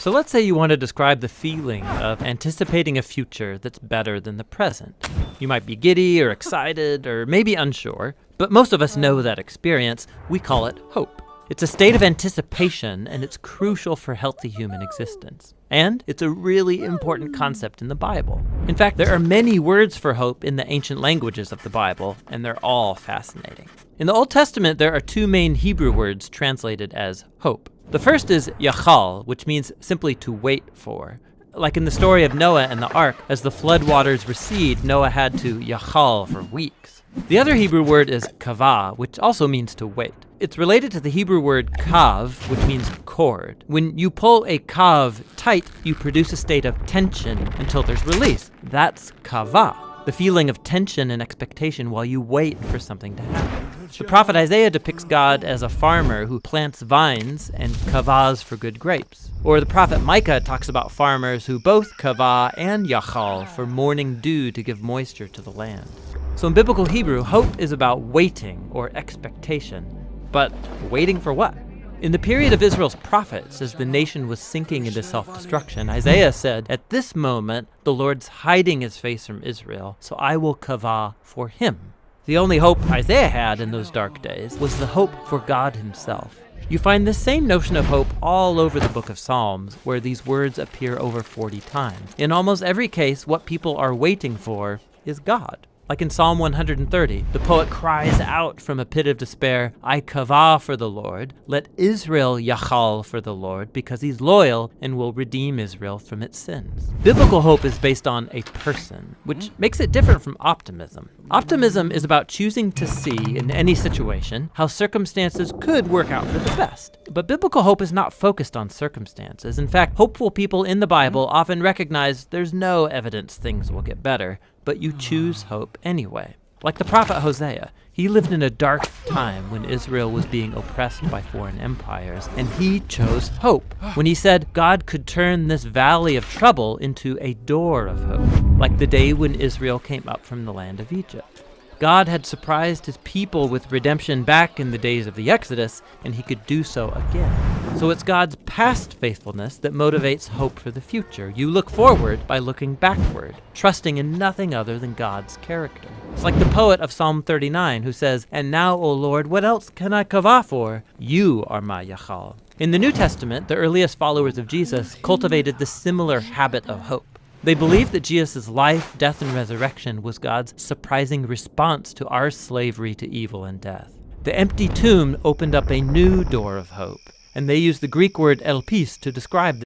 So let's say you want to describe the feeling of anticipating a future that's better than the present. You might be giddy or excited or maybe unsure, but most of us know that experience. We call it hope. It's a state of anticipation, and it's crucial for healthy human existence. And it's a really important concept in the Bible. In fact, there are many words for hope in the ancient languages of the Bible, and they're all fascinating. In the Old Testament, there are two main Hebrew words translated as hope. The first is yachal, which means simply to wait for. Like in the story of Noah and the ark, as the flood waters recede, Noah had to yachal for weeks. The other Hebrew word is kavah, which also means to wait. It's related to the Hebrew word kav, which means cord. When you pull a kav tight, you produce a state of tension until there's release. That's kavah, the feeling of tension and expectation while you wait for something to happen. The prophet Isaiah depicts God as a farmer who plants vines and kavahs for good grapes. Or the prophet Micah talks about farmers who both kavah and yachal for morning dew to give moisture to the land. So in biblical Hebrew, hope is about waiting or expectation. But waiting for what? In the period of Israel's prophets, as the nation was sinking into self-destruction, Isaiah said, "At this moment, the Lord's hiding his face from Israel, so I will kavah for him." The only hope Isaiah had in those dark days was the hope for God himself. You find this same notion of hope all over the book of Psalms, where these words appear over 40 times. In almost every case, what people are waiting for is God. Like in Psalm 130, the poet cries out from a pit of despair, "I kavah for the Lord, let Israel yachal for the Lord, because he's loyal and will redeem Israel from its sins." Biblical hope is based on a person, which makes it different from optimism. Optimism is about choosing to see in any situation how circumstances could work out for the best. But biblical hope is not focused on circumstances. In fact, hopeful people in the Bible often recognize there's no evidence things will get better, but you choose hope anyway. Like the prophet Hosea, he lived in a dark time when Israel was being oppressed by foreign empires, and he chose hope when he said God could turn this valley of trouble into a door of hope, like the day when Israel came up from the land of Egypt. God had surprised his people with redemption back in the days of the Exodus, and he could do so again. So it's God's past faithfulness that motivates hope for the future. You look forward by looking backward, trusting in nothing other than God's character. It's like the poet of Psalm 39 who says, "And now, O Lord, what else can I kavah for? You are my yachal." In the New Testament, the earliest followers of Jesus cultivated the similar habit of hope. They believed that Jesus' life, death, and resurrection was God's surprising response to our slavery to evil and death. The empty tomb opened up a new door of hope, and they used the Greek word elpis to describe